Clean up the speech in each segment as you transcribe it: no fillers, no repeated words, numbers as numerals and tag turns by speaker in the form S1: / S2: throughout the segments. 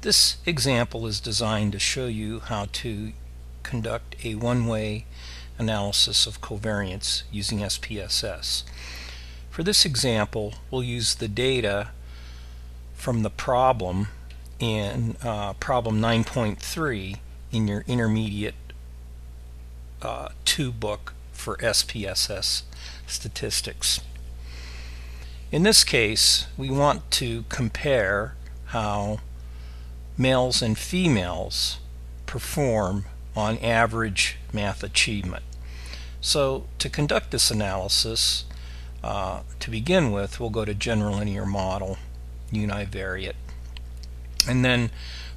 S1: This example is designed to show you how to conduct a one-way analysis of covariance using SPSS. For this example, we'll use the data from the problem in problem 9.3 in your intermediate 2 book for SPSS statistics. In this case, we want to compare how males and females perform on average math achievement. So to conduct this analysis, to begin with, we'll go to General Linear Model, Univariate, and then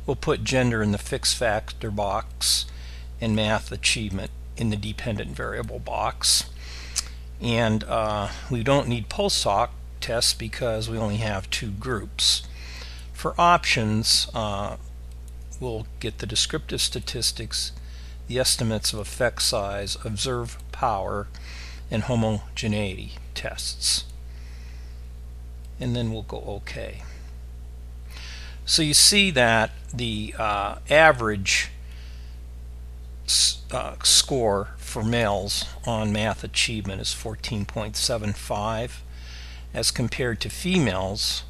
S1: we'll put gender in the fixed factor box and math achievement in the dependent variable box. And we don't need post hoc tests because we only have 2 groups. For options, we'll get the descriptive statistics, the estimates of effect size, observed power, and homogeneity tests. And then we'll go OK. So you see that the average score for males on math achievement is 14.75 as compared to females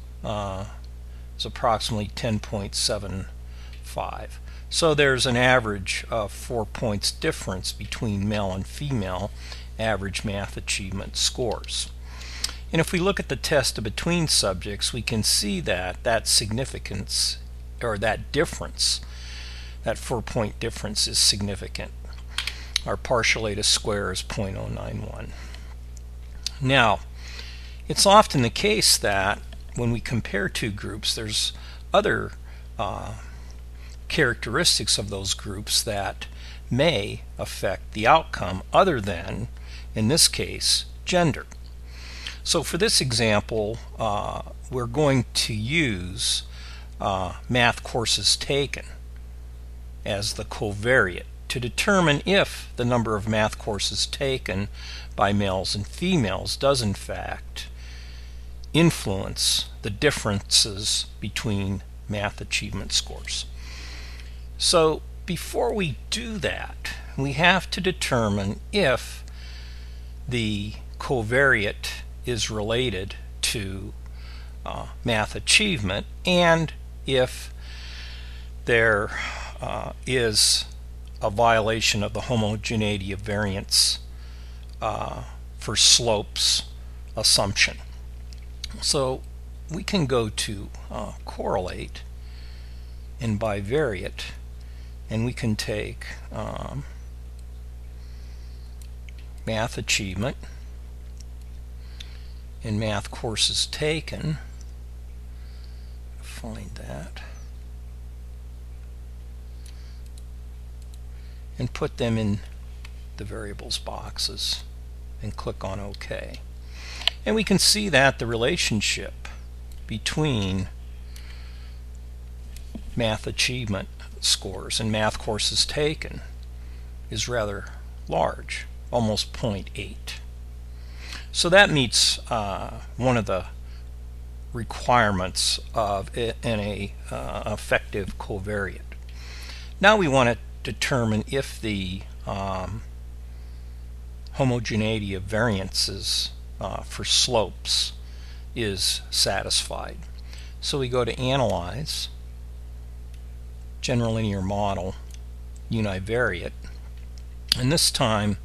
S1: is approximately 10.75. So there's an average of 4 points difference between male and female average math achievement scores. And if we look at the test between subjects, we can see that that significance, or that difference, that 4-point difference is significant. Our partial eta square is 0.091. Now, it's often the case that when we compare 2 groups, there's other characteristics of those groups that may affect the outcome other than, in this case, gender. So for this example, we're going to use math courses taken as the covariate to determine if the number of math courses taken by males and females does in fact influence the differences between math achievement scores. So before we do that, we have to determine if the covariate is related to math achievement and if there is a violation of the homogeneity of variance for slopes assumption. So we can go to correlate and bivariate, and we can take math achievement and math courses taken, find that, and put them in the variables boxes and click on OK. And we can see that the relationship between math achievement scores and math courses taken is rather large, almost 0.8. So that meets one of the requirements of an effective covariate. Now we want to determine if the homogeneity of variances for slopes is satisfied. So we go to Analyze, General Linear Model, Univariate, and this time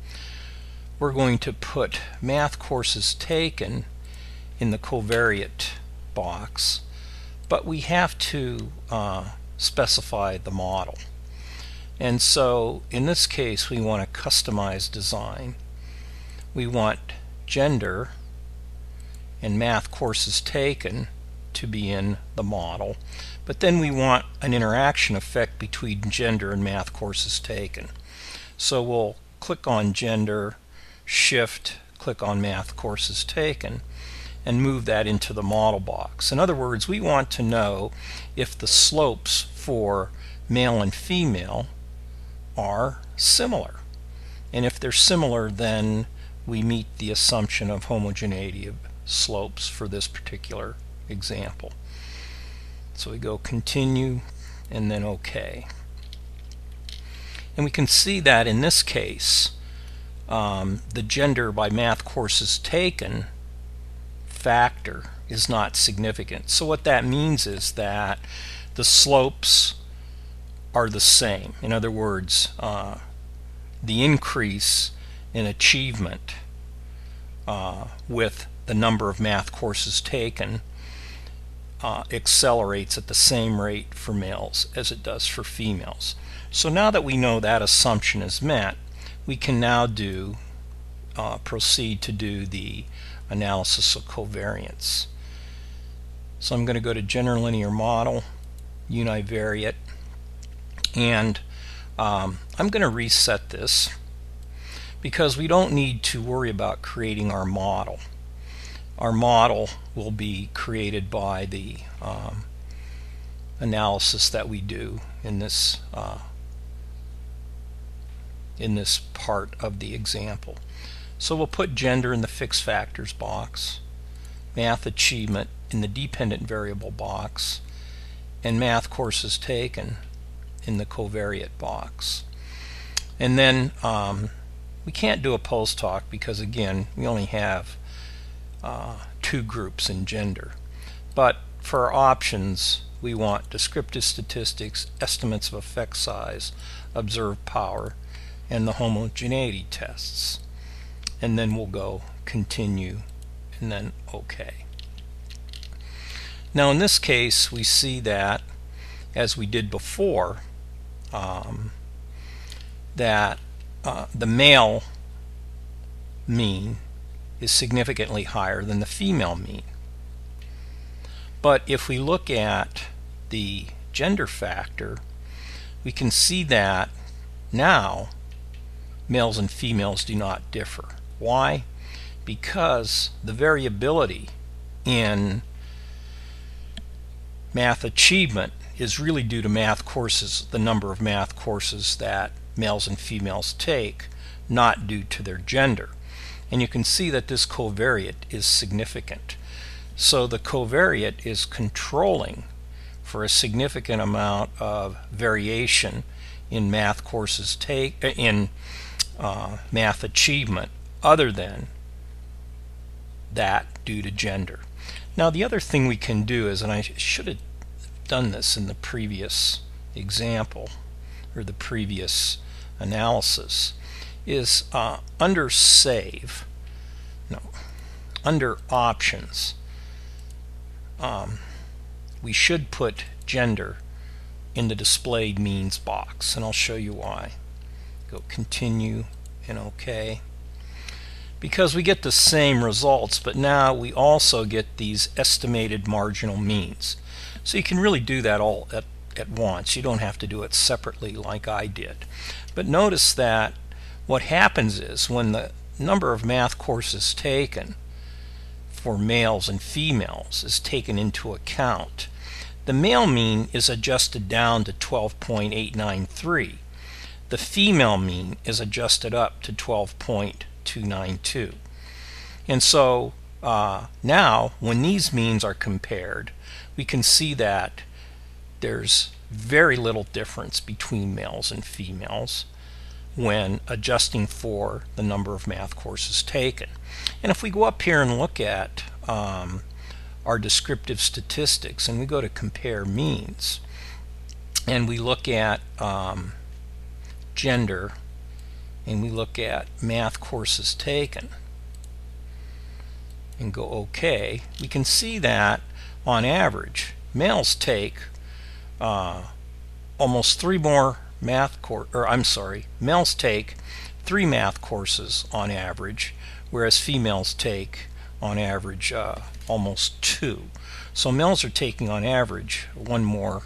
S1: we're going to put math courses taken in the covariate box, but we have to specify the model. And so in this case we want a customized design. We want gender and math courses taken to be in the model, but then we want an interaction effect between gender and math courses taken. So we'll click on gender, shift, click on math courses taken, and move that into the model box. In other words, we want to know if the slopes for male and female are similar. And if they're similar, then we meet the assumption of homogeneity of slopes for this particular example. So we go continue, and then OK. And we can see that in this case, the gender by math courses taken factor is not significant. So what that means is that the slopes are the same. In other words, the increase in achievement with the number of math courses taken accelerates at the same rate for males as it does for females. So now that we know that assumption is met, we can now proceed to do the analysis of covariance. So I'm going to go to General Linear Model, Univariate, and I'm going to reset this because we don't need to worry about creating our model. Our model will be created by the analysis that we do in this part of the example. So we'll put gender in the fixed factors box, math achievement in the dependent variable box, and math courses taken in the covariate box. And then we can't do a post talk because, again, we only have two groups in gender. But for our options, we want descriptive statistics, estimates of effect size, observed power, and the homogeneity tests. And then we'll go continue and then OK. Now in this case we see that, as we did before, that the male mean is significantly higher than the female mean. But if we look at the gender factor, we can see that now males and females do not differ. Why? Because the variability in math achievement is really due to math courses, the number of math courses that males and females take, not due to their gender. And you can see that this covariate is significant. So the covariate is controlling for a significant amount of variation in math courses math achievement other than that due to gender. Now the other thing we can do is, and I should have done this in the previous example or the previous analysis, is under options, we should put gender in the displayed means box, and I'll show you why. Go continue and OK. Because we get the same results, but now we also get these estimated marginal means. So you can really do that all at once. You don't have to do it separately like I did. But notice that what happens is when the number of math courses taken for males and females is taken into account, the male mean is adjusted down to 12.893. The female mean is adjusted up to 12.292. And so now when these means are compared, we can see that there's very little difference between males and females when adjusting for the number of math courses taken. And if we go up here and look at our descriptive statistics and we go to compare means and we look at gender and we look at math courses taken and go OK, we can see that on average males take almost males take 3 math courses on average, whereas females take on average almost 2. So males are taking on average 1 more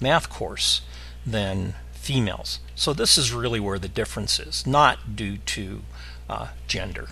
S1: math course than females. So this is really where the difference is, not due to gender.